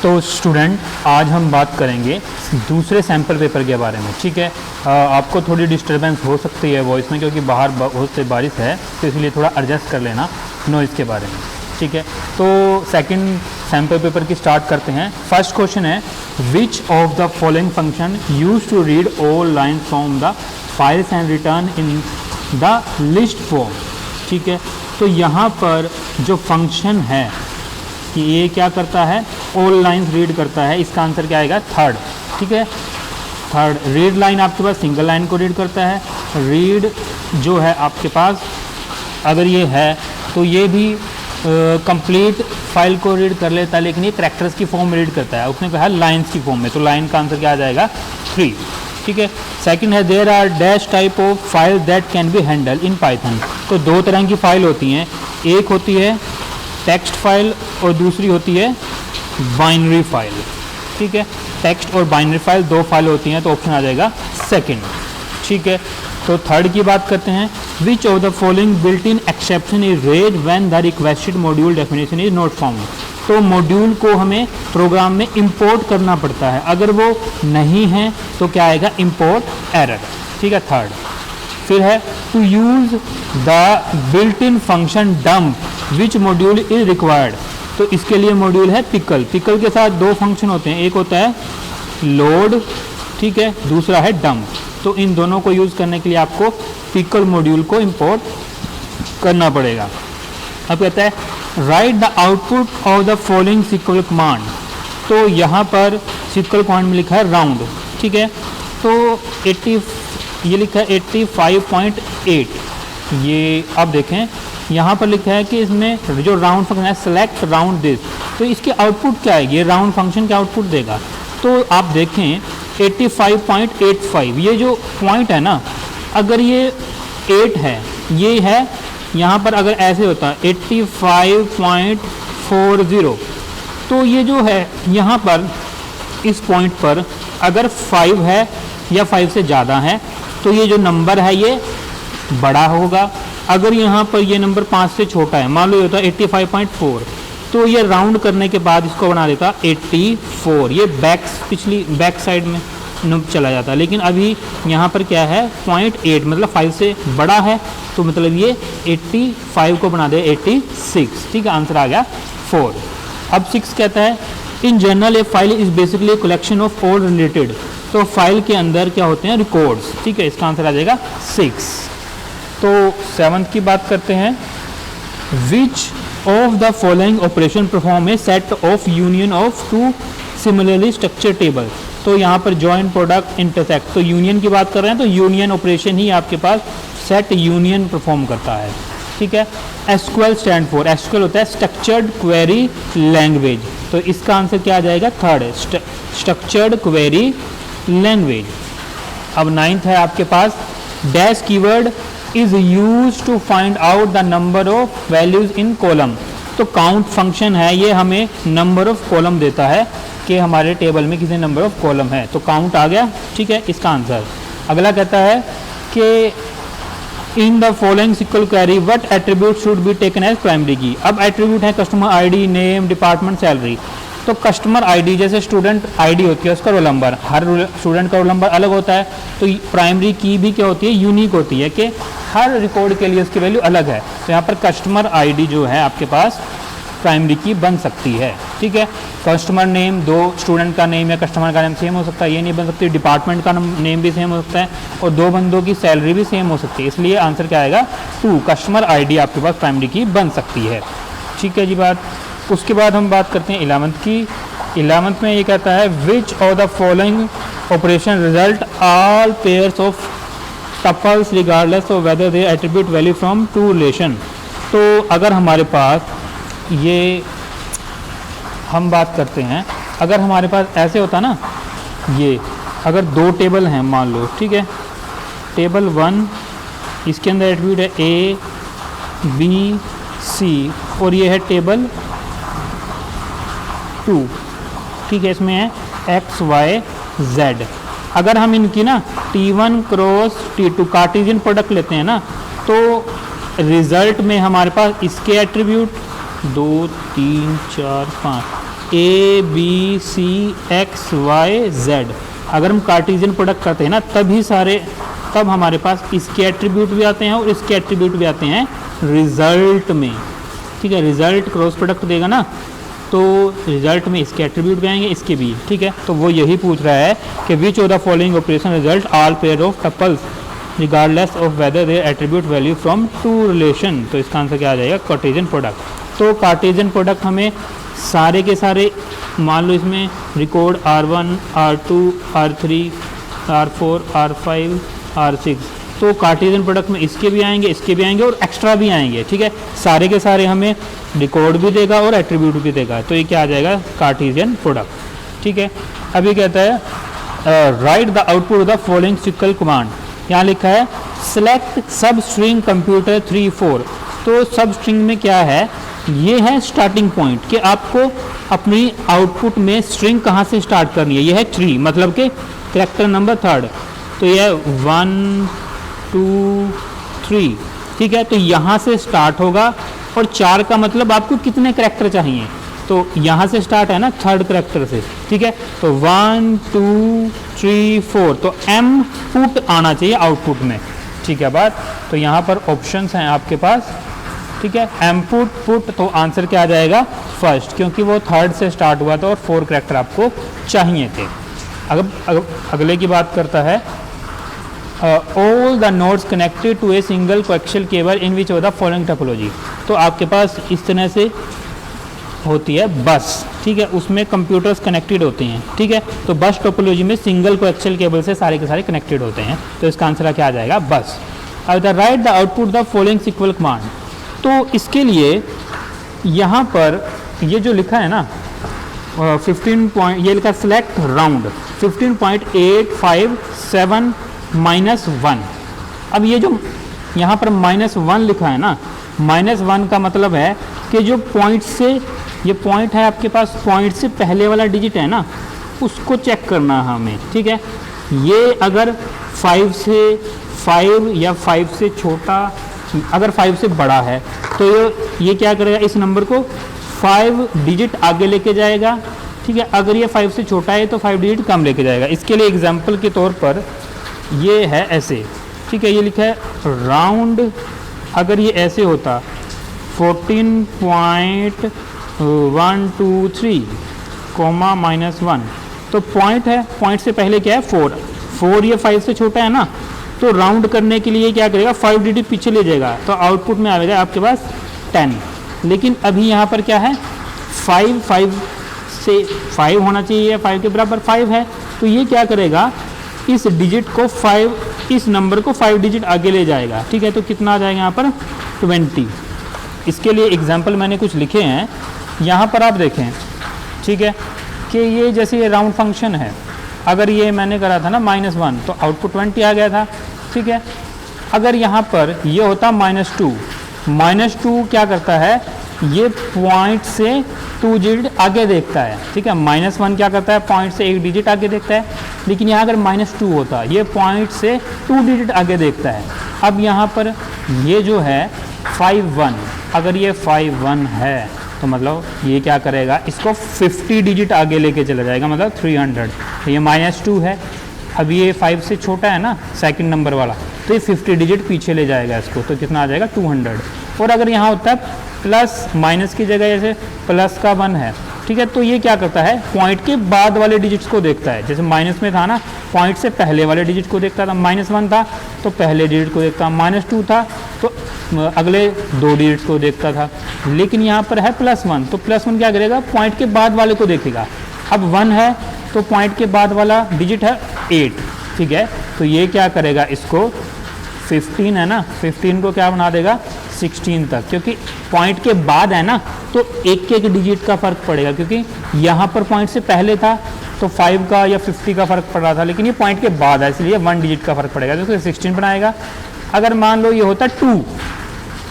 तो स्टूडेंट आज हम बात करेंगे दूसरे सैम्पल पेपर के बारे में। ठीक है, आपको थोड़ी डिस्टर्बेंस हो सकती है वॉइस में क्योंकि बाहर बहुत से बारिश है, तो इसलिए थोड़ा एडजस्ट कर लेना नॉइज़ के बारे में। ठीक है, तो सेकंड सैम्पल पेपर की स्टार्ट करते हैं। फर्स्ट क्वेश्चन है, which of the following function use to read all line from the files and return in the list form. ठीक है, तो यहाँ पर जो फंक्शन है कि ये क्या करता है, ऑल लाइन्स रीड करता है। इसका आंसर क्या आएगा, थर्ड। ठीक है, थर्ड। रीड लाइन आपके पास सिंगल लाइन को रीड करता है। रीड जो है आपके पास अगर ये है तो ये भी कंप्लीट फाइल को रीड कर लेता है, लेकिन ये कैरेक्टर्स की फॉर्म में रीड करता है। उसने कहा लाइन्स की फॉर्म में, तो लाइन का आंसर क्या आ जाएगा, 3। ठीक है, सेकंड है, there are dash type of file that can be handle in Python. तो दो तरह की फाइल होती हैं, एक होती है टेक्स्ट फाइल और दूसरी होती है बाइनरी फाइल। ठीक है, टेक्स्ट और बाइनरी फाइल दो फाइल होती हैं, तो ऑप्शन आ जाएगा सेकंड। ठीक है, तो थर्ड की बात करते हैं, which of the following built in exception is raise when the requested module definition is not found. तो मॉड्यूल को हमें प्रोग्राम में इंपोर्ट करना पड़ता है, अगर वो नहीं है तो क्या आएगा, इंपोर्ट एरर। ठीक है, थर्ड। फिर है, to use the built in function dump which module is required. तो इसके लिए मॉड्यूल है पिकल। पिकल के साथ दो फंक्शन होते हैं, एक होता है लोड, ठीक है, दूसरा है डंप। तो इन दोनों को यूज़ करने के लिए आपको पिकल मॉड्यूल को इंपोर्ट करना पड़ेगा। अब कहता है, write the output of the following SQL command. तो यहाँ पर सिक्वल कमांड में लिखा है राउंड। ठीक है, तो 80 ये लिखा है 85.8। ये अब देखें यहाँ पर लिखा है कि इसमें जो राउंड फंक्शन है, सेलेक्ट राउंड दिस, तो इसके आउटपुट क्या है, ये राउंड फंक्शन क्या आउटपुट देगा। तो आप देखें 85.85, ये जो पॉइंट है ना, अगर ये 8 है, ये है यहाँ पर, अगर ऐसे होता है 85.40, तो ये जो है यहाँ पर इस पॉइंट पर अगर 5 है या 5 से ज़्यादा है तो ये जो नंबर है ये बड़ा होगा। अगर यहाँ पर ये नंबर 5 से छोटा है, मान लो ये होता है 85.4, तो ये राउंड करने के बाद इसको बना देता 84। ये पिछली बैक साइड में चला जाता है, लेकिन अभी यहाँ पर क्या है, 0.8, मतलब 5 से बड़ा है, तो मतलब ये 85 को बना दे 86। ठीक है, आंसर आ गया 4। अब 6 कहता है, in general A file is basically collection of all related. तो फाइल के अंदर क्या होते हैं, रिकॉर्ड्स। ठीक है, इसका आंसर आ जाएगा 6। तो 7th की बात करते हैं, which of the following operation perform a set of union of two similarly structure table. तो यहाँ पर जॉइंट, प्रोडक्ट, इंटरसेक्ट, तो यूनियन की बात कर रहे हैं, तो यूनियन ऑपरेशन ही आपके पास सेट यूनियन परफॉर्म करता है। ठीक है, एसक्यूएल स्टैंड फॉर, एसक्यूएल होता है स्ट्रक्चर्ड क्वेरी लैंग्वेज, तो इसका आंसर क्या आ जाएगा, थर्ड, स्ट्रक्चर्ड क्वेरी लैंग्वेज। अब 9th है आपके पास, dash keyword is use to find out the number of values in column. तो काउंट फंक्शन है, ये हमें नंबर ऑफ कॉलम देता है कि हमारे टेबल में कितने नंबर ऑफ कॉलम है, तो काउंट आ गया। ठीक है, इसका आंसर। अगला कहता है कि in the following SQL query what attribute should be taken as primary key. अब एट्रीब्यूट है customer ID, name, department, salary. तो कस्टमर आईडी जैसे स्टूडेंट आईडी होती है, उसका रोल नंबर, हर स्टूडेंट का रोल नंबर अलग होता है, तो प्राइमरी की भी क्या होती है, यूनिक होती है कि हर रिकॉर्ड के लिए उसकी वैल्यू अलग है। तो यहाँ पर कस्टमर आईडी जो है आपके पास प्राइमरी की बन सकती है। ठीक है, कस्टमर नेम, दो स्टूडेंट का नेम या कस्टमर का नेम सेम हो सकता है, ये नहीं बन सकती। डिपार्टमेंट का नेम भी सेम हो सकता है और दो बंदों की सैलरी भी सेम हो सकती है, इसलिए आंसर क्या आएगा, 2, कस्टमर आईडी आपके पास प्राइमरी की बन सकती है। ठीक है जी बात। उसके बाद हम बात करते हैं 11th की। 11th में ये कहता है, which of the following operation result all pairs of tuples regardless of whether they attribute value from two relation. तो अगर हमारे पास ये हम बात करते हैं, अगर हमारे पास ऐसे होता ना, ये अगर दो टेबल हैं मान लो, ठीक है, टेबल 1 इसके अंदर एट्रीब्यूट है A, B, C और ये है टेबल 2। ठीक है, इसमें है X, Y, Z। अगर हम इनकी ना T1 cross T2 Cartesian product लेते हैं ना, तो रिज़ल्ट में हमारे पास इसके attribute 2, 3, 4, 5 A B C X Y Z. अगर हम कार्टेशियन प्रोडक्ट करते हैं ना तब हमारे पास इसके एट्रीब्यूट भी आते हैं और इसके एट्रीब्यूट भी आते हैं रिजल्ट में, ठीक है। रिजल्ट क्रॉस प्रोडक्ट देगा ना तो रिजल्ट में इसके एट्रीब्यूट भी आएंगे, इसके भी, ठीक है। तो वो यही पूछ रहा है कि which of the following operation result all pair of tuples regardless of whether their attribute value from two relation. तो इसका आंसर क्या आ जाएगा? Cartesian product. तो कार्टेशियन प्रोडक्ट हमें सारे के सारे, मान लो इसमें record R1 R2 R3 R4 R5 R6, तो कार्टेशियन प्रोडक्ट में इसके भी आएंगे और एक्स्ट्रा भी आएंगे, ठीक है। सारे के सारे हमें रिकॉर्ड भी देगा और एट्रीब्यूट भी देगा, तो ये क्या आ जाएगा? कार्टेशियन प्रोडक्ट, ठीक है। अभी कहता है write the output of the following SQL command. यहाँ लिखा है सेलेक्ट सब स्ट्रिंग कंप्यूटर 3 4। तो सब स्ट्रिंग में क्या है? ये है स्टार्टिंग पॉइंट कि आपको अपनी आउटपुट में स्ट्रिंग कहाँ से स्टार्ट करनी है। ये है 3, मतलब कि कैरेक्टर नंबर 3, तो ये 1 2 3, ठीक है। तो यहाँ से स्टार्ट होगा और 4 का मतलब आपको कितने कैरेक्टर चाहिए, तो यहाँ से स्टार्ट है ना 3rd कैरेक्टर से, ठीक है। तो 1 2 3 4, तो एम पुट आना चाहिए आउटपुट में, ठीक है बात। तो यहाँ पर ऑप्शंस हैं आपके पास, ठीक है। एम पुट, तो आंसर क्या आ जाएगा? फर्स्ट, क्योंकि वो 3rd से स्टार्ट हुआ था और 4 कैरेक्टर आपको चाहिए थे। अगले की बात करता है all the nodes connected to a single coaxial cable in which of the following topology. तो आपके पास इस तरह से होती है बस, ठीक है, उसमें कंप्यूटर्स कनेक्टेड होते हैं, ठीक है। तो बस टोपोलॉजी में सिंगल कोएक्सियल केबल से सारे के सारे कनेक्टेड होते हैं, तो इसका आंसर क्या आ जाएगा? बस। अब the write the output the following SQL command. तो इसके लिए यहाँ पर ये जो लिखा है ना 15 पॉइंट, ये लिखा सेलेक्ट राउंड 15.857 -1। अब ये जो यहाँ पर -1 लिखा है ना, -1 का मतलब है कि जो पॉइंट से, ये पॉइंट है आपके पास, पॉइंट से पहले वाला डिजिट है ना, उसको चेक करना है हमें, ठीक है। ये अगर 5 या 5 से छोटा, अगर 5 से बड़ा है तो ये क्या करेगा? इस नंबर को 5 डिजिट आगे लेके जाएगा, ठीक है। अगर ये 5 से छोटा है तो 5 डिजिट कम लेके जाएगा। इसके लिए एग्जांपल के तौर पर ये है ऐसे, ठीक है, ये लिखा है राउंड, अगर ये ऐसे होता 14.123 कोमा -1, तो पॉइंट है, पॉइंट से पहले क्या है? 4, ये 5 से छोटा है ना, तो राउंड करने के लिए क्या करेगा? 5 डिजिट पीछे ले जाएगा, तो आउटपुट में आएगा आपके पास 10। लेकिन अभी यहाँ पर क्या है? 5 से 5 होना चाहिए, 5 के बराबर 5 है, तो ये क्या करेगा? इस डिजिट को 5, इस नंबर को 5 डिजिट आगे ले जाएगा, ठीक है। तो कितना आ जाएगा यहाँ पर? 20। इसके लिए एग्जाम्पल मैंने कुछ लिखे हैं, यहाँ पर आप देखें, ठीक है, कि ये जैसे ये राउंड फंक्शन है, अगर ये मैंने करा था ना -1, तो आउटपुट 20 आ गया था, ठीक है। अगर यहाँ पर ये होता -2 क्या करता है? ये पॉइंट से 2 डिजिट आगे देखता है, ठीक है। -1 क्या करता है? पॉइंट से 1 डिजिट आगे देखता है। लेकिन यहाँ अगर -2 होता, ये पॉइंट से 2 डिजिट आगे देखता है। अब यहाँ पर ये जो है 5 1, अगर ये 5 1 है तो मतलब ये क्या करेगा? इसको 50 डिजिट आगे लेके चला जाएगा, मतलब 300। तो ये -2 है, अब ये 5 से छोटा है ना सेकंड नंबर वाला, तो ये 50 डिजिट पीछे ले जाएगा इसको, तो कितना आ जाएगा? 200। और अगर यहाँ होता है प्लस, माइनस की जगह जैसे प्लस का 1 है, ठीक है, तो ये क्या करता है? पॉइंट के बाद वाले डिजिट्स को देखता है। जैसे माइनस में था ना, पॉइंट से पहले वाले डिजिट को देखता था, -1 था तो पहले डिजिट को देखता, -2 था तो अगले 2 डिजिट्स को देखता था। लेकिन यहाँ पर है +1, तो +1 क्या करेगा? पॉइंट के बाद वाले को देखेगा। अब 1 है तो पॉइंट के बाद वाला डिजिट है 8, ठीक है, तो ये क्या करेगा? इसको 15 है ना, 15 को क्या बना देगा? 16 तक, क्योंकि पॉइंट के बाद है ना, तो एक डिजिट का फ़र्क पड़ेगा, क्योंकि यहाँ पर पॉइंट से पहले था तो 5 का या 50 का फ़र्क पड़ रहा था, लेकिन ये पॉइंट के बाद है, इसलिए 1 डिजिट का फ़र्क पड़ेगा, तो 16 बनाएगा। अगर मान लो ये होता 2,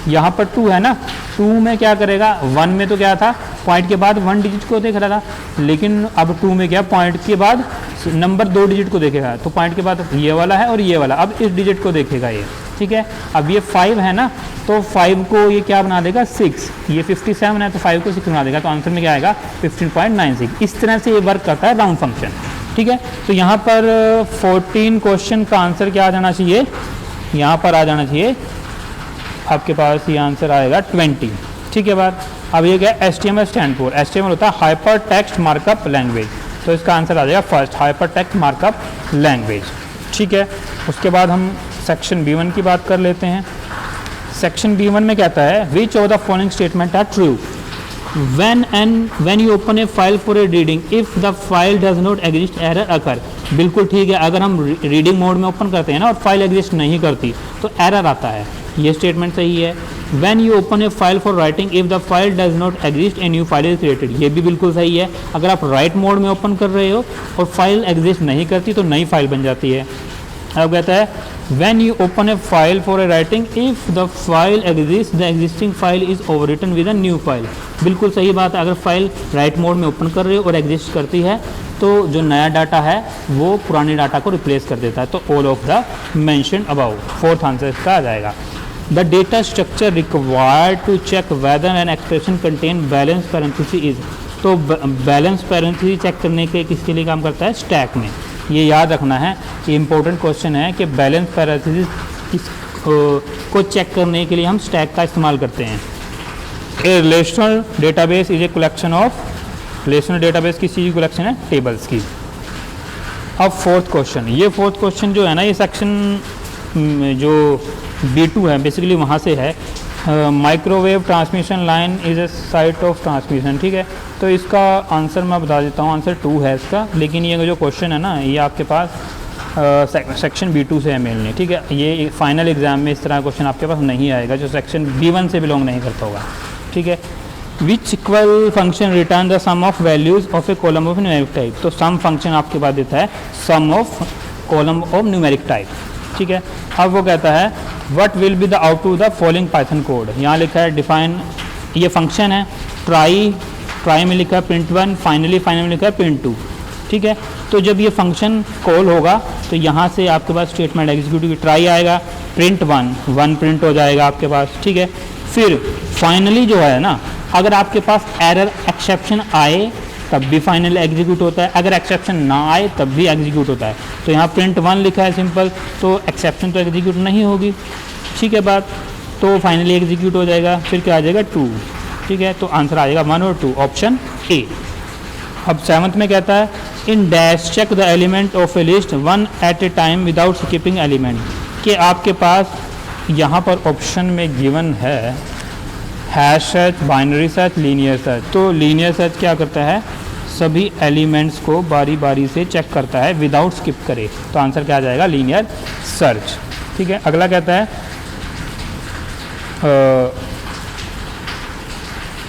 यहाँ पर 2 है ना, 2 में क्या करेगा? 1 में तो क्या था? पॉइंट के बाद 1 डिजिट को देख रहा था, लेकिन अब 2 में क्या? पॉइंट के बाद नंबर 2 डिजिट को देखेगा, तो पॉइंट के बाद ये वाला है और ये वाला, अब इस डिजिट को देखेगा ये, ठीक है। अब ये 5 है ना, तो 5 को ये क्या बना देगा 6, ये 57 है तो 5 को 6 बना देगा, तो आंसर में क्या आएगा 15.96। इस तरह से ये वर्क करता है राउंड फंक्शन, ठीक है। तो यहाँ पर 14 क्वेश्चन का आंसर क्या आ जाना चाहिए, यहाँ पर आ जाना चाहिए आपके पास ये आंसर आएगा 20, ठीक है बात। अब ये क्या HTML स्टैंड फॉर, HTML होता है हाइपर टेक्स्ट मार्कअप लैंग्वेज, तो इसका आंसर आ जाएगा first hyper text markup language, ठीक है। उसके बाद हम सेक्शन B1 की बात कर लेते हैं। सेक्शन B1 में कहता है which of the following statement are true when you open a file for a reading if the file does not exist error occur। बिल्कुल ठीक है, अगर हम रीडिंग मोड में ओपन करते हैं ना और फाइल एग्जिस्ट नहीं करती तो एरर आता है, ये स्टेटमेंट सही है। when you open a file for writing if the file does not exist a new file is created, ये भी बिल्कुल सही है, अगर आप राइट मोड में ओपन कर रहे हो और फाइल एग्जिस्ट नहीं करती तो नई फाइल बन जाती है। अब कहता है when you open a file for a writing if the file exists the existing file is overwritten with a new file, बिल्कुल सही बात है, अगर फाइल राइट मोड में ओपन कर रहे हो और एग्जिस्ट करती है तो जो नया डाटा है वो पुराने डाटा को रिप्लेस कर देता है, तो all of the mention above, fourth answer इसका आ जाएगा। The data structure required to check whether an expression contain balance parenthesis is, तो बैलेंस पैरेंथेसिस चेक करने के किसके लिए काम करता है, स्टैक में। ये याद रखना है, ये इंपॉर्टेंट क्वेश्चन है कि बैलेंस पैरेंथेसिस को चेक करने के लिए हम स्टैक का इस्तेमाल करते हैं। A relational database is a collection of, relational database किस चीज़ की कलेक्शन है, टेबल्स की। अब फोर्थ क्वेश्चन, ये फोर्थ क्वेश्चन जो है ना, ये सेक्शन जो B2 है बेसिकली वहाँ से है। Microwave transmission line is a site of transmission, ठीक है। तो इसका आंसर मैं बता देता हूँ, आंसर 2 है इसका, लेकिन ये जो क्वेश्चन है ना ये आपके पास सेक्शन B2 से है मेनली, ठीक है। ये फाइनल एग्जाम में इस तरह क्वेश्चन आपके पास नहीं आएगा जो सेक्शन B1 से बिलोंग नहीं करता होगा, ठीक है। Which equal function return the sum of values of a column of numeric type, तो सम फंक्शन आपके पास देता है sum of column of numeric type, ठीक है। अब वो कहता है what will be the output the following Python code, यहाँ लिखा है डिफाइन, ये फंक्शन है, ट्राई में लिखा है print1, फाइनली में लिखा है print2, ठीक है। तो जब ये फंक्शन कॉल होगा तो यहाँ से आपके पास स्टेटमेंट एग्जीक्यूट ट्राई आएगा, print1 प्रिंट हो जाएगा आपके पास, ठीक है। फिर फाइनली जो है ना, अगर आपके पास एरर एक्सेप्शन आए तब भी फाइनल एग्जीक्यूट होता है, अगर एक्सेप्शन ना आए तब भी एग्जीक्यूट होता है। तो यहाँ print1 लिखा है सिंपल, तो एक्सेप्शन तो एग्जीक्यूट नहीं होगी, ठीक है बात, तो फाइनली एग्जीक्यूट हो जाएगा। फिर क्या आ जाएगा 2, ठीक है। तो आंसर आ जाएगा 1 और 2, ऑप्शन ए। अब 7th में कहता है in dash check the element of a list 1 at a time without skipping element, कि आपके पास यहाँ पर ऑप्शन में गिवन है hash search, binary search, linear search. तो लीनियर सर्च क्या करता है, सभी एलिमेंट्स को बारी बारी से चेक करता है विदाउट स्किप करे, तो आंसर क्या आ जाएगा लीनियर सर्च, ठीक है। अगला कहता है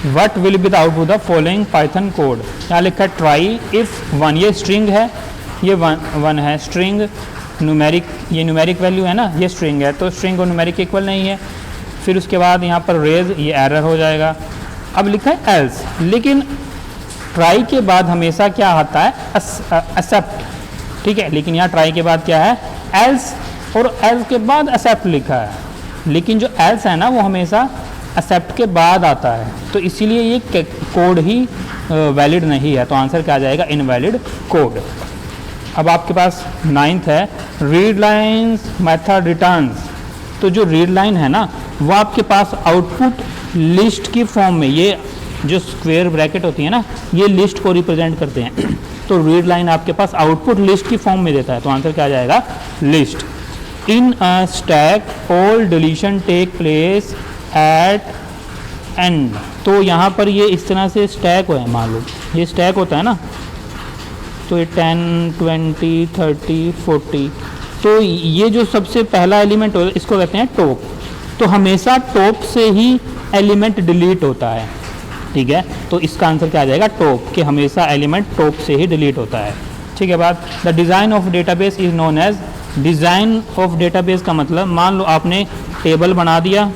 what will be the output the following Python code, यहाँ लिखा है ट्राई इफ 1, ये स्ट्रिंग है, ये 1 है स्ट्रिंग, न्यूमेरिक, ये न्यूमेरिक वैल्यू है ना, ये स्ट्रिंग है, तो स्ट्रिंग और न्यूमेरिक इक्वल नहीं है। फिर उसके बाद यहाँ पर रेज, ये एरर हो जाएगा। अब लिखा है एल्स, लेकिन ट्राई के बाद हमेशा क्या आता है, एक्सेप्ट, ठीक है, लेकिन यहाँ ट्राई के बाद क्या है एल्स, और एल्स के बाद एक्सेप्ट लिखा है, लेकिन जो एल्स है ना वो हमेशा एक्सेप्ट के बाद आता है, तो इसीलिए ये कोड ही वैलिड नहीं है, तो आंसर क्या आ जाएगा इनवैलिड कोड। अब आपके पास 9th है रीड लाइन्स मेथड रिटर्न्स, तो जो रीड लाइन है ना वो आपके पास आउटपुट लिस्ट की फॉर्म में, ये जो स्क्वायर ब्रैकेट होती है ना ये लिस्ट को रिप्रेजेंट करते हैं, तो रीड लाइन आपके पास आउटपुट लिस्ट की फॉर्म में देता है, तो आंसर क्या आ जाएगा list. In a stack all deletion take place at end, तो यहाँ पर ये इस तरह से स्टैक है, मान लो ये स्टैक होता है ना, तो ये 10, 20, 30, 40, तो ये जो सबसे पहला एलिमेंट होता है इसको कहते हैं टॉप, तो हमेशा टॉप से ही एलिमेंट डिलीट होता है, ठीक है। तो इसका आंसर क्या आ जाएगा टॉप, कि हमेशा एलिमेंट टॉप से ही डिलीट होता है, ठीक है बात। The design of database is known as, design of database का मतलब मान लो आपने टेबल बना दिया,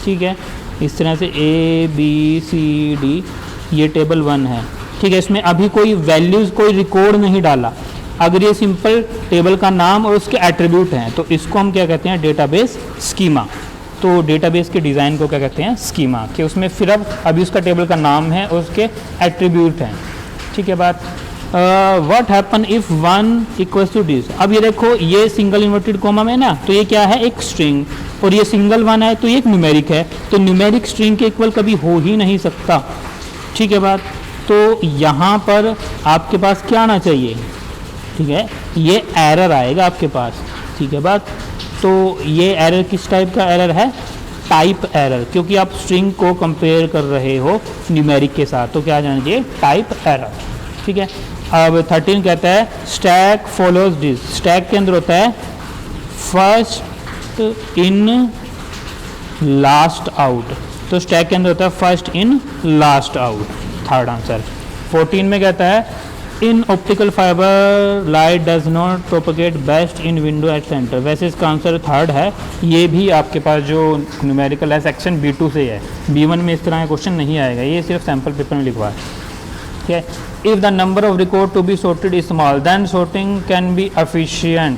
ठीक है, इस तरह से ABCD, ये टेबल 1 है, ठीक है, इसमें अभी कोई वैल्यूज़ कोई रिकॉर्ड नहीं डाला, अगर ये सिंपल टेबल का नाम और उसके एट्रीब्यूट हैं तो इसको हम क्या कहते हैं, डेटाबेस स्कीमा। तो डेटाबेस के डिज़ाइन को क्या कहते हैं, स्कीमा, कि उसमें सिर्फ अभी उसका टेबल का नाम है और उसके एट्रीब्यूट हैं। ठीक है बात। What happen if 1 equals to this. अब ये देखो, ये सिंगल इन्वर्टेड कॉमा में ना, तो ये क्या है, एक स्ट्रिंग, और ये सिंगल 1 है तो ये एक न्यूमेरिक है, तो न्यूमेरिक स्ट्रिंग के इक्वल कभी हो ही नहीं सकता। ठीक है बात। तो यहाँ पर आपके पास क्या आना चाहिए, ठीक है, ये एरर आएगा आपके पास। ठीक है बात। तो ये एरर किस टाइप का एरर है, टाइप एरर, क्योंकि आप स्ट्रिंग को कंपेयर कर रहे हो न्यूमेरिक के साथ, तो क्या आ जाना चाहिए, टाइप एरर। ठीक है। अब 13 कहता है स्टैक फॉलोज दिस। स्टैक के अंदर होता है फर्स्ट इन लास्ट आउट, तो स्टैक के अंदर होता है first in last out, third answer. 14 में कहता है in optical fibre light does not propagate best in window at centre. वैसे इसका आंसर थर्ड है। ये भी आपके पास जो न्यूमेरिकल है सेक्शन B2 से है, B1 में इस तरह का क्वेश्चन नहीं आएगा, ये सिर्फ सैम्पल पेपर में लिखवा है। ठीक है। If the number of record to be sorted is small then sorting can be efficient.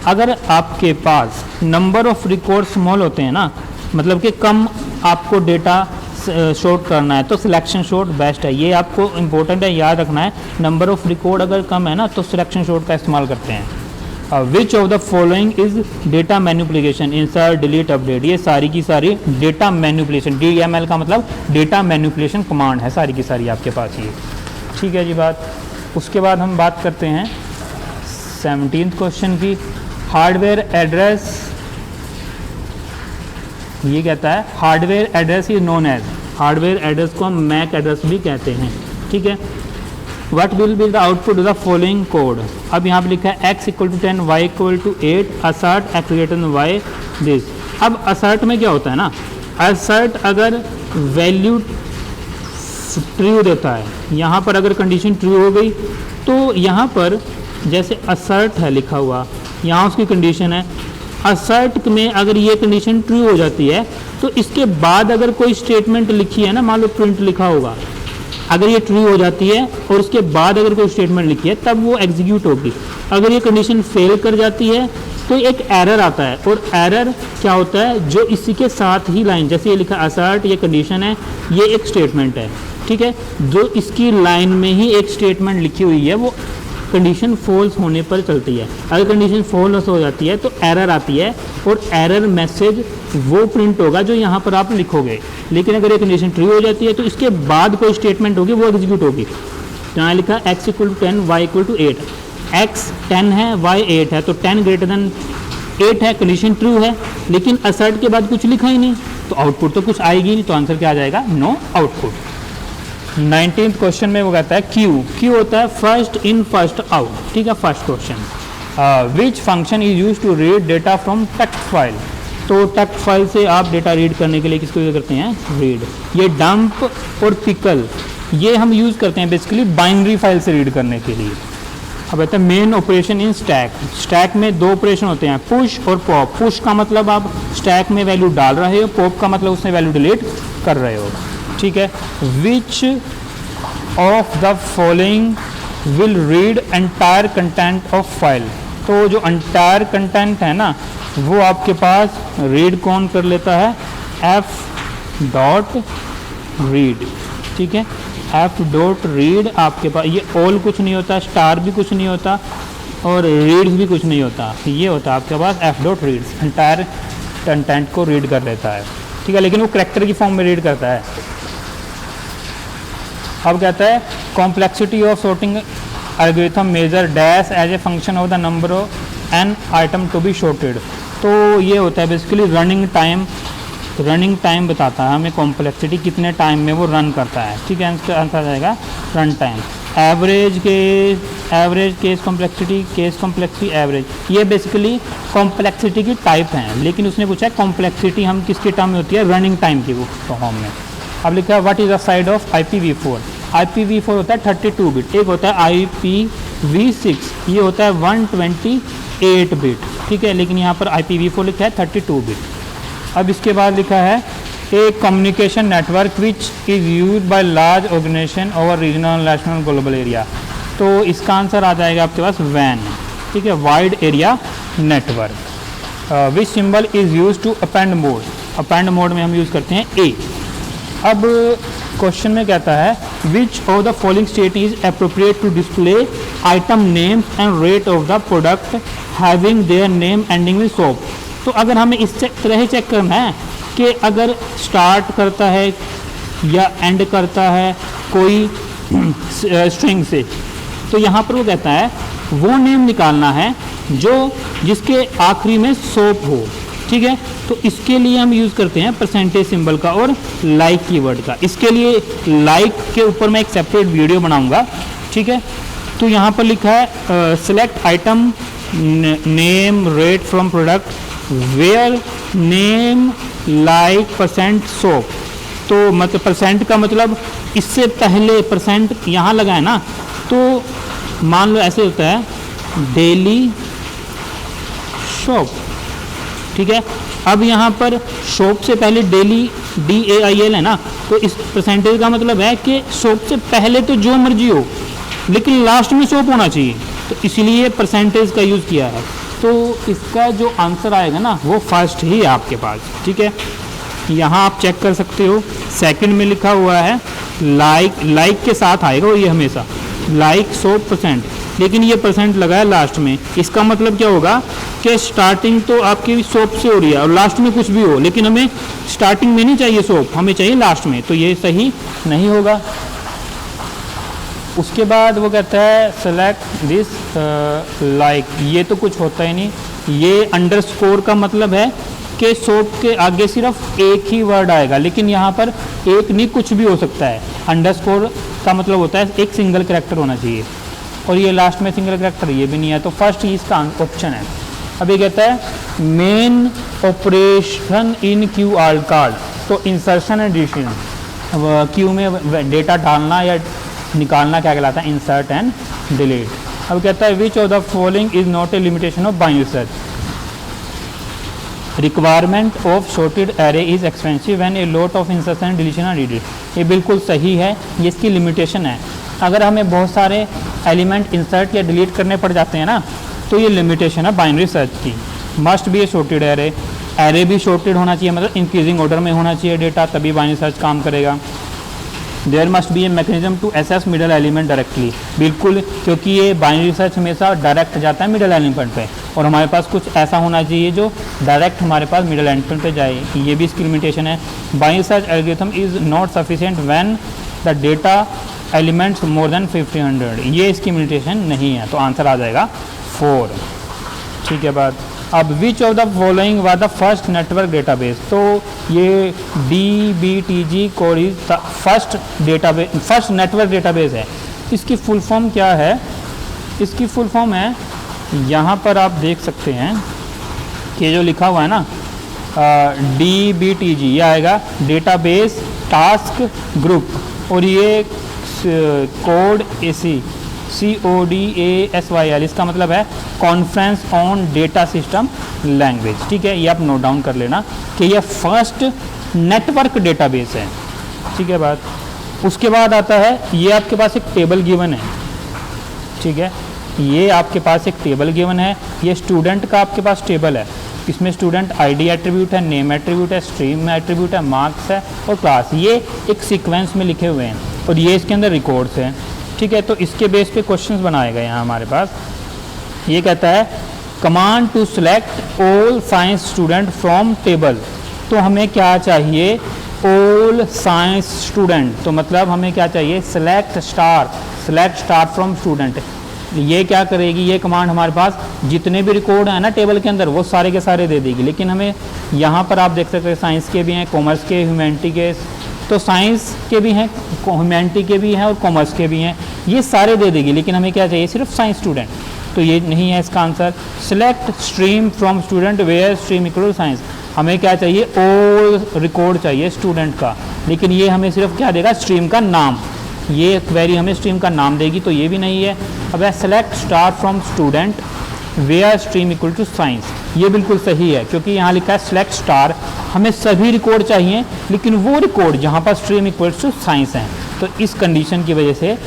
अगर आपके पास नंबर ऑफ रिकॉर्ड स्मॉल होते हैं ना, मतलब कि कम आपको डेटा शॉर्ट करना है, तो सिलेक्शन शॉर्ट बेस्ट है। ये आपको इंपॉर्टेंट है, याद रखना है। नंबर ऑफ रिकॉर्ड अगर कम है ना, तो सिलेक्शन शॉर्ट का इस्तेमाल करते हैं। Which of the following is data manipulation, insert, delete, update. ये सारी की सारी डेटा मैनिपुलेशन, DML का मतलब डेटा मैनिपुलेशन कमांड है, सारी की सारी आपके पास ये। ठीक है जी बात। उसके बाद हम बात करते हैं 17th क्वेश्चन की। हार्डवेयर एड्रेस, ये कहता है hardware address is known as, hardware address को हम मैक एड्रेस भी कहते हैं। ठीक है। What will be the output of the following code. अब यहाँ पे लिखा है x = 10, y = 8, assert x greater than y this। अब assert में क्या होता है ना, assert अगर वैल्यू ट्रू देता है, यहाँ पर अगर कंडीशन ट्रू हो गई तो यहाँ पर जैसे assert है लिखा हुआ, यहाँ उसकी कंडीशन है। assert में अगर ये कंडीशन ट्रू हो जाती है तो इसके बाद अगर कोई स्टेटमेंट लिखी है ना, मान लो प्रिंट लिखा होगा, अगर ये ट्रू हो जाती है और उसके बाद अगर कोई स्टेटमेंट लिखी है तब वो एग्जीक्यूट होगी। अगर ये कंडीशन फेल कर जाती है तो एक एरर आता है, और एरर क्या होता है, जो इसी के साथ ही लाइन, जैसे ये लिखा assert, ये कंडीशन है, ये एक स्टेटमेंट है। ठीक है। जो इसकी लाइन में ही एक स्टेटमेंट लिखी हुई है वो कंडीशन फॉल्स होने पर चलती है। अगर कंडीशन फॉल्स हो जाती है तो एरर आती है, और एरर मैसेज वो प्रिंट होगा जो यहाँ पर आप लिखोगे। लेकिन अगर ये कंडीशन ट्रू हो जाती है तो इसके बाद कोई स्टेटमेंट होगी, वो एग्जीक्यूट होगी। यहाँ लिखा x = 10, y = 8। x 10 है, y 8 है, तो 10 > 8 है, कंडीशन ट्रू है, लेकिन assert के बाद कुछ लिखा ही नहीं, तो आउटपुट तो कुछ आएगी नहीं, तो आंसर क्या आ जाएगा, नो आउटपुट। 19th क्वेश्चन में वो कहता है क्यू होता है फर्स्ट इन फर्स्ट आउट। ठीक है। First question, which function is use to read data from text file. तो टेक्स्ट फाइल से आप डेटा रीड करने के लिए किसको यूज करते हैं, रीड। ये डंप और पिकल ये हम यूज़ करते हैं बेसिकली बाइनरी फाइल से रीड करने के लिए। अब कहते हैं main operation in stack. Stack में दो ऑपरेशन होते हैं, पुश और पॉप। पुश का मतलब आप स्टैक में वैल्यू डाल रहे हो, पॉप का मतलब उसमें वैल्यू डिलीट कर रहे हो। ठीक है। Which of the following will read entire content of file. तो जो एंटायर कंटेंट है ना, वो आपके पास रीड कौन कर लेता है, f.read। ठीक है। f.read आपके पास, ये ऑल कुछ नहीं होता, स्टार भी कुछ नहीं होता, और रीड्स भी कुछ नहीं होता, ये होता है आपके पास f.read। एंटायर कंटेंट को रीड कर लेता है। ठीक है। लेकिन वो करैक्टर की फॉर्म में रीड करता है। अब कहता है complexity of sorting algorithm measure dash as a function of the number of n item to be sorted. तो ये होता है basically running time. Running time बताता है हमें कॉम्प्लेक्सिटी कितने टाइम में वो रन करता है। ठीक है। आंसर आ जाएगा run time. Average case complexity average, ये बेसिकली कॉम्प्लेक्सिटी की टाइप हैं, लेकिन उसने पूछा है कॉम्प्लेक्सिटी हम किसके टर्म में होती है, रनिंग टाइम की वो फॉर्म में। अब लिखा है what is the side of IPv4। IPv4 होता है 32 बिट, एक होता है IPv6, ये होता है 128 बिट। ठीक है। लेकिन यहाँ पर IPv4 लिखा है 32 बिट। अब इसके बाद लिखा है a communication network which is use by large organization over regional, national, global area. तो इसका आंसर आ जाएगा आपके पास वैन। ठीक है, wide area network. Which symbol is use to append mode, append mode में हम यूज़ करते हैं ए। अब क्वेश्चन में कहता है which of the following state is appropriate to display item names and rate of the product having their name ending with soap. तो अगर हमें इस तरह ही चेक करना है कि अगर स्टार्ट करता है या एंड करता है कोई स्ट्रिंग से, तो यहाँ पर वो कहता है वो नेम निकालना है जो जिसके आखिरी में सोप हो, ठीक है। तो इसके लिए हम यूज़ करते हैं परसेंटेज सिंबल का और लाइक कीवर्ड का। इसके लिए लाइक के ऊपर मैं एक सेपरेट वीडियो बनाऊंगा, ठीक है। तो यहाँ पर लिखा है select item name rate from product where name like percent soap. तो मतलब परसेंट का मतलब इससे पहले परसेंट यहाँ लगा है ना, तो मान लो ऐसे होता है डेली शॉप, ठीक है। अब यहाँ पर शॉप से पहले डेली DAIL है ना, तो इस परसेंटेज का मतलब है कि शॉप से पहले तो जो मर्जी हो लेकिन लास्ट में शॉप होना चाहिए, तो इसीलिए परसेंटेज का यूज़ किया है। तो इसका जो आंसर आएगा ना वो फर्स्ट ही है आपके पास, ठीक है। यहाँ आप चेक कर सकते हो, सेकंड में लिखा हुआ है लाइक के साथ आएगा और ये हमेशा लाइक 100%, लेकिन ये परसेंट लगा है लास्ट में। इसका मतलब क्या होगा कि स्टार्टिंग तो आपकी सोप से हो रही है और लास्ट में कुछ भी हो, लेकिन हमें स्टार्टिंग में नहीं चाहिए सोप, हमें चाहिए लास्ट में, तो ये सही नहीं होगा। उसके बाद वो कहता है सेलेक्ट दिस लाइक, ये तो कुछ होता ही नहीं। ये अंडरस्कोर का मतलब है कि सोप के आगे सिर्फ एक ही वर्ड आएगा, लेकिन यहाँ पर एक नहीं कुछ भी हो सकता है। अंडरस्कोर का मतलब होता है एक सिंगल कैरेक्टर होना चाहिए, और ये लास्ट में सिंगल कैरेक्टर ये भी नहीं है, तो फर्स्ट ही इसका ऑप्शन है। अब ये कहता है main operation in Q R card, तो इंसर्शन एंड डिलीशन, क्यू में डेटा डालना या निकालना क्या कहलाता है, इंसर्ट एंड डिलीट। अब कहता है which of the following is not a limitation of binary search, requirement of sorted array is expensive when a lot of insertion and deletion are needed. ये बिल्कुल सही है, ये इसकी लिमिटेशन है। अगर हमें बहुत सारे एलिमेंट इंसर्ट या डिलीट करने पड़ जाते हैं ना, तो ये लिमिटेशन है बाइनरी सर्च की। Must be A shorted array, array भी शॉर्टेड होना चाहिए, मतलब इंक्रीजिंग ऑर्डर में होना चाहिए डेटा, तभी बाइनरी सर्च काम करेगा। There must be a mechanism to access middle element directly, बिल्कुल, क्योंकि ये बाइनरी सर्च हमेशा डायरेक्ट जाता है मिडल एलिमेंट पे, और हमारे पास कुछ ऐसा होना चाहिए जो डायरेक्ट हमारे पास मिडल एलिमेंट पे जाए, ये भी इसकी लिमिटेशन है। Binary search algorithm is not sufficient when the data elements more than 1500, ये इसकी लिमिटेशन नहीं है, तो आंसर आ जाएगा 4, ठीक है। बात अब विच of the following were the first network database, तो ये DBTG core is the first database, first network database है। इसकी फुल फॉर्म क्या है, इसकी फुल फॉर्म है, यहाँ पर आप देख सकते हैं कि जो लिखा हुआ है ना DBTG, ये आएगा डेटाबेस टास्क ग्रुप, और ये कोड CODASYL, इसका मतलब है conference on data system language, ठीक है। ये आप नोट डाउन कर लेना कि ये फर्स्ट नेटवर्क डेटाबेस है, ठीक है। बात उसके बाद आता है, ये आपके पास एक टेबल गिवन है, ठीक है। ये आपके पास एक टेबल गिवन है, ये स्टूडेंट का आपके पास टेबल है, इसमें स्टूडेंट ID एट्रीब्यूट है, नेम एट्रीब्यूट है, स्ट्रीम एट्रीब्यूट है, मार्क्स है और क्लास, ये एक सीक्वेंस में लिखे हुए हैं, और ये इसके अंदर रिकॉर्ड्स हैं, ठीक है। तो इसके बेस पे क्वेश्चंस बनाए गए यहाँ हमारे पास। ये कहता है command to select all science student from table, तो हमें क्या चाहिए, ऑल साइंस स्टूडेंट, तो मतलब हमें क्या चाहिए, सेलेक्ट स्टार फ्रॉम स्टूडेंट। ये क्या करेगी, ये कमांड हमारे पास जितने भी रिकॉर्ड हैं ना टेबल के अंदर वो सारे के सारे दे देगी, लेकिन हमें यहाँ पर आप देख सकते हैं साइंस के भी हैं, कॉमर्स के, ह्यूमैनिटी के, तो साइंस के भी हैं, ह्यूमैनिटी के भी हैं और कॉमर्स के भी हैं, ये सारे दे देगी, लेकिन हमें क्या चाहिए, सिर्फ साइंस स्टूडेंट, तो ये नहीं है इसका आंसर। Select stream from student where stream equal to science, हमें क्या चाहिए, ऑल रिकॉर्ड चाहिए स्टूडेंट का, लेकिन ये हमें सिर्फ क्या देगा, स्ट्रीम का नाम, ये क्वेरी हमें स्ट्रीम का नाम देगी, तो ये भी नहीं है। अब है select star from student where stream equal to science, ये बिल्कुल सही है, क्योंकि यहाँ लिखा है सेलेक्ट स्टार, हमें सभी रिकॉर्ड चाहिए, लेकिन वो रिकॉर्ड जहाँ पर स्ट्रीम इक्वल टू साइंस हैं, तो इस कंडीशन की वजह से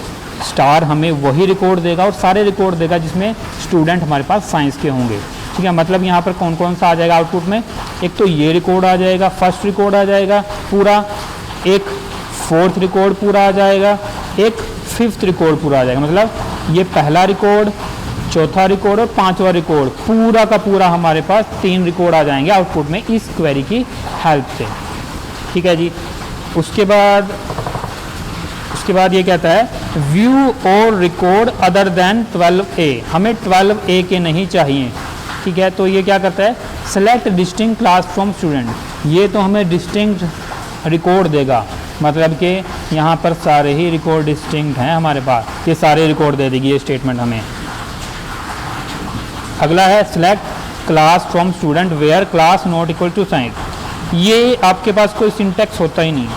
स्टार हमें वही रिकॉर्ड देगा और सारे रिकॉर्ड देगा जिसमें स्टूडेंट हमारे पास साइंस के होंगे। ठीक है, मतलब यहाँ पर कौन कौन सा आ जाएगा आउटपुट में, एक तो ये रिकॉर्ड आ जाएगा, फर्स्ट रिकॉर्ड आ जाएगा पूरा, एक फोर्थ रिकॉर्ड पूरा आ जाएगा, एक फिफ्थ रिकॉर्ड पूरा आ जाएगा। मतलब ये पहला रिकॉर्ड, चौथा रिकॉर्ड और पांचवा रिकॉर्ड, पूरा का पूरा हमारे पास 3 रिकॉर्ड आ जाएंगे आउटपुट में इस क्वेरी की हेल्प से। ठीक है जी। उसके बाद ये कहता है व्यू और रिकॉर्ड अदर देन 12A, हमें 12A के नहीं चाहिए। ठीक है, तो ये क्या करता है, select distinct class from student, ये तो हमें डिस्टिंक्ट रिकॉर्ड देगा, मतलब कि यहाँ पर सारे ही रिकॉर्ड डिस्टिंक्ट हैं हमारे पास, ये सारे रिकॉर्ड दे देगी ये स्टेटमेंट हमें। अगला है select class from student where class not equal to science, ये आपके पास कोई सिंटेक्स होता ही नहीं,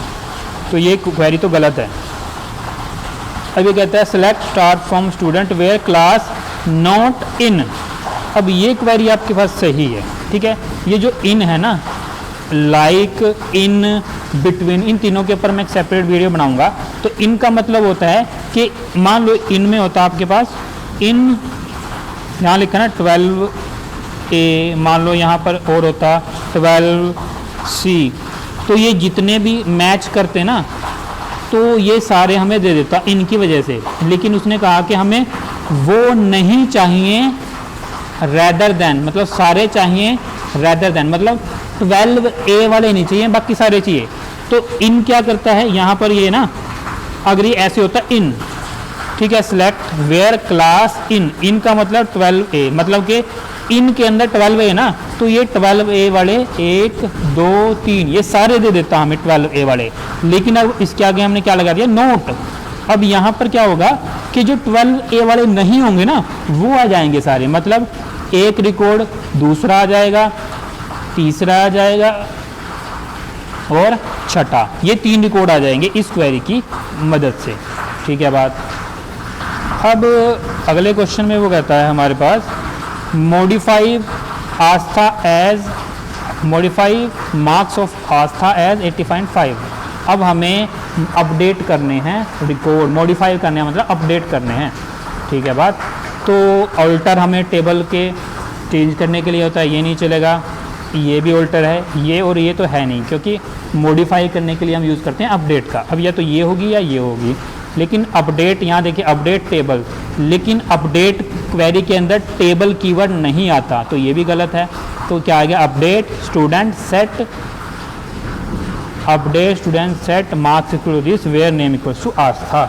तो ये क्वेरी तो गलत है। अब ये कहता है select star from student where class not in, अब ये क्वेरी आपके पास सही है। ठीक है, ये जो इन है ना, लाइक, इन, बिटवीन, इन तीनों के ऊपर मैं एक सेपरेट वीडियो बनाऊंगा। तो इन का मतलब होता है कि मान लो इन में होता है आपके पास इन, यहाँ लिखा ना 12A, मान लो यहाँ पर और होता 12C, तो ये जितने भी मैच करते ना तो ये सारे हमें दे देता इनकी वजह से, लेकिन उसने कहा कि हमें वो नहीं चाहिए रैदर देन, मतलब सारे चाहिए रैदर देन, मतलब 12A वाले नहीं चाहिए, बाकी सारे चाहिए। तो इन क्या करता है यहाँ पर, ये ना अगर ये ऐसे होता इन, ठीक है, सिलेक्ट वेयर क्लास इन, इन का मतलब 12A, मतलब कि इन के अंदर 12A है ना, तो ये 12A वाले 1 2 3 ये सारे दे देता हमें 12A वाले, लेकिन अब इसके आगे हमने क्या लगा दिया, नोट। अब यहाँ पर क्या होगा कि जो 12A वाले नहीं होंगे ना वो आ जाएंगे सारे, मतलब एक रिकॉर्ड दूसरा आ जाएगा, तीसरा आ जाएगा और छठा, ये 3 रिकॉर्ड आ जाएंगे इस क्वेरी की मदद से। ठीक है बात। अब अगले क्वेश्चन में वो कहता है हमारे पास modify Aastha as, modify marks of Aastha as 80.5। अब हमें अपडेट करने हैं रिकॉर्ड, मॉडिफाई करने हैं मतलब अपडेट करने हैं। ठीक है बात। तो ऑल्टर हमें टेबल के चेंज करने के लिए होता है, ये नहीं चलेगा, ये भी ऑल्टर है, ये और ये तो है नहीं, क्योंकि मॉडिफाई करने के लिए हम यूज़ करते हैं अपडेट का। अब या तो ये होगी या ये होगी, लेकिन अपडेट, यहाँ देखिए अपडेट टेबल, लेकिन अपडेट क्वेरी के अंदर टेबल कीवर्ड नहीं आता, तो ये भी गलत है। तो क्या आ गया, update student set, update student set marks equal to this where name equals to Aastha.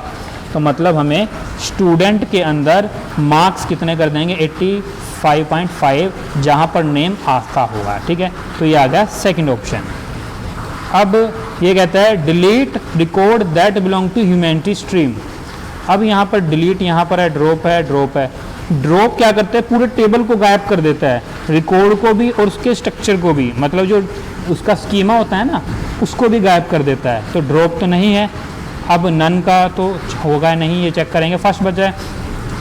तो मतलब हमें स्टूडेंट के अंदर मार्क्स कितने कर देंगे 85.5, जहाँ पर नेम आस्था होगा। ठीक है, तो ये आ गया सेकंड ऑप्शन। अब ये कहता है delete record that belong to humanity stream. अब यहाँ पर डिलीट, यहाँ पर है ड्रॉप है, ड्रॉप है। ड्रॉप क्या करता है, पूरे टेबल को गायब कर देता है, रिकॉर्ड को भी और उसके स्ट्रक्चर को भी, मतलब जो उसका स्कीमा होता है ना उसको भी गायब कर देता है। तो ड्रॉप तो नहीं है, अब नन का तो होगा नहीं, ये चेक करेंगे। फर्स्ट बचा है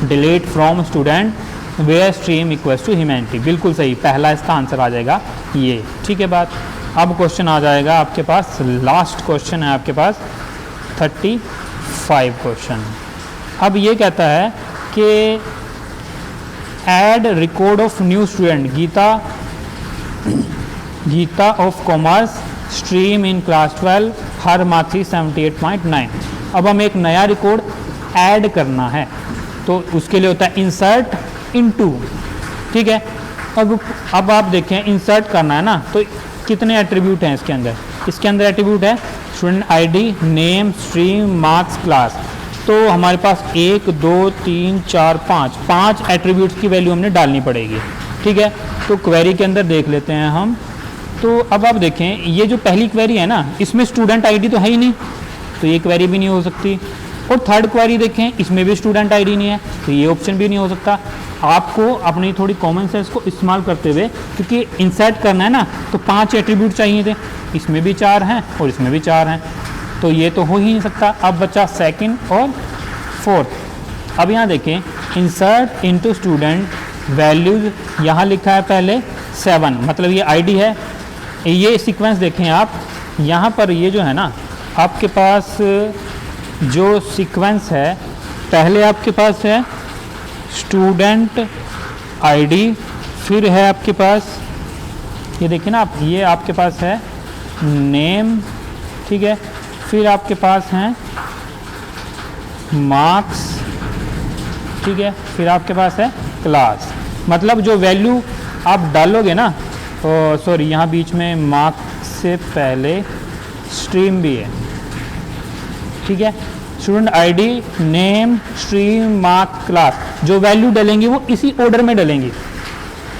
delete from student where stream equals to humanity, बिल्कुल सही, पहला इसका आंसर आ जाएगा ये। ठीक है बात। अब क्वेश्चन आ जाएगा आपके पास, लास्ट क्वेश्चन है आपके पास 35 क्वेश्चन। अब ये कहता है कि add record of new student Geeta of commerce stream in class 12, her marks 78.9। अब हमें एक नया रिकॉर्ड ऐड करना है, तो उसके लिए होता है इंसर्ट इनटू। ठीक है, अब आप देखें इंसर्ट करना है ना, तो कितने एट्रीब्यूट हैं इसके अंदर, इसके अंदर एट्रीब्यूट है student ID, name, stream, marks, class. तो हमारे पास 1 2 3 4 5 एट्रीब्यूट्स की वैल्यू हमने डालनी पड़ेगी। ठीक है, तो क्वेरी के अंदर देख लेते हैं हम। तो अब आप देखें ये जो पहली क्वेरी है ना, इसमें स्टूडेंट आईडी तो है ही नहीं, तो ये क्वेरी भी नहीं हो सकती। और थर्ड क्वेरी देखें, इसमें भी स्टूडेंट आईडी नहीं है, तो ये ऑप्शन भी नहीं हो सकता। आपको अपनी थोड़ी कॉमन सेंस को इस्तेमाल करते हुए, क्योंकि इंसर्ट करना है ना, तो 5 एट्रीब्यूट चाहिए थे, इसमें भी 4 हैं और इसमें भी 4 हैं, तो ये तो हो ही नहीं सकता। अब बचा सेकंड और फोर्थ। अब यहाँ देखें इंसर्ट इनटू स्टूडेंट वैल्यूज, यहाँ लिखा है पहले 7, मतलब ये आईडी है। ये सीक्वेंस देखें आप, यहाँ पर ये जो है ना आपके पास जो सीक्वेंस है पहले आपके पास है स्टूडेंट आईडी, फिर है आपके पास ये देखिए ना आप, ये आपके पास है नेम, ठीक है, फिर आपके पास हैं मार्क्स, ठीक है, फिर आपके पास है क्लास। मतलब जो वैल्यू आप डालोगे ना, सॉरी यहाँ बीच में मार्क्स से पहले स्ट्रीम भी है, ठीक है, student ID, name, stream, mark, class, जो वैल्यू डलेंगी वो इसी ऑर्डर में डलेंगी,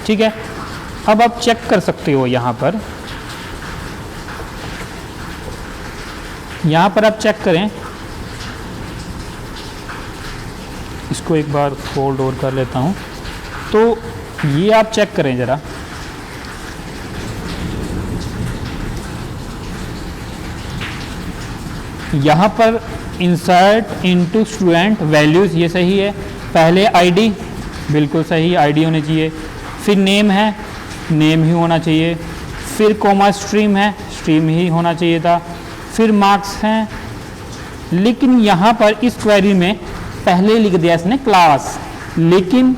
ठीक है। अब आप चेक कर सकते हो यहाँ पर आप चेक करें, इसको एक बार फोल्ड और कर लेता हूँ, तो ये आप चेक करें ज़रा, यहाँ पर इंसर्ट इनटू स्टूडेंट वैल्यूज़ ये सही है, पहले आईडी बिल्कुल सही, आईडी होनी चाहिए, फिर नेम है, नेम ही होना चाहिए, फिर कॉमा स्ट्रीम है, स्ट्रीम ही होना चाहिए था, फिर मार्क्स हैं, लेकिन यहाँ पर इस क्वेरी में पहले लिख दिया इसने क्लास, लेकिन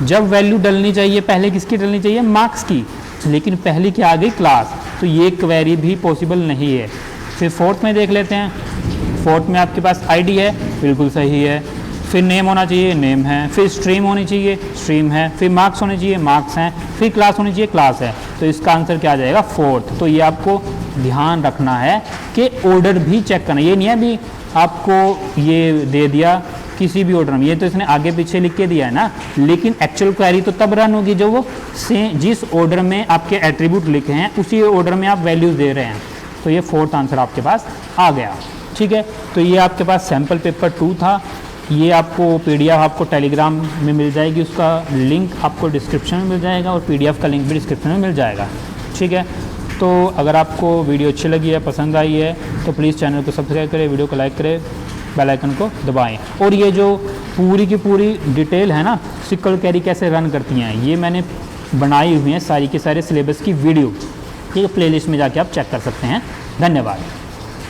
जब वैल्यू डलनी चाहिए पहले किसकी डलनी चाहिए, मार्क्स की, लेकिन पहले क्या आ गई क्लास, तो ये क्वेरी भी पॉसिबल नहीं है। फिर फोर्थ में देख लेते हैं, फोर्थ में आपके पास आईडी है, बिल्कुल सही है, फिर नेम होना चाहिए, नेम है, फिर स्ट्रीम होनी चाहिए, स्ट्रीम है, फिर मार्क्स होने चाहिए, मार्क्स हैं, फिर क्लास होनी चाहिए, क्लास है, तो इसका आंसर क्या आ जाएगा, फोर्थ। तो ये आपको ध्यान रखना है कि ऑर्डर भी चेक करना, ये नहीं है भी आपको ये दे दिया किसी भी ऑर्डर में, ये तो इसने आगे पीछे लिख के दिया है ना, लेकिन एक्चुअल क्वेरी तो तब रन होगी जब वो जिस ऑर्डर में आपके एट्रीब्यूट लिखे हैं उसी ऑर्डर में आप वैल्यूज़ दे रहे हैं। तो ये फोर्थ आंसर आपके पास आ गया, ठीक है। तो ये आपके पास सैम्पल पेपर 2 था, ये आपको पीडीएफ आपको टेलीग्राम में मिल जाएगी, उसका लिंक आपको डिस्क्रिप्शन में मिल जाएगा और पीडीएफ का लिंक भी डिस्क्रिप्शन में मिल जाएगा, ठीक है। तो अगर आपको वीडियो अच्छी लगी है, पसंद आई है, तो प्लीज़ चैनल को सब्सक्राइब करें, वीडियो को लाइक करें, बेल आइकन को दबाएं। और ये जो पूरी की पूरी डिटेल है ना सिक्वल क्वेरी कैसे रन करती हैं, ये मैंने बनाई हुई है सारी के सारे सिलेबस की वीडियो, ये प्लेलिस्ट में जाके आप चेक कर सकते हैं। धन्यवाद।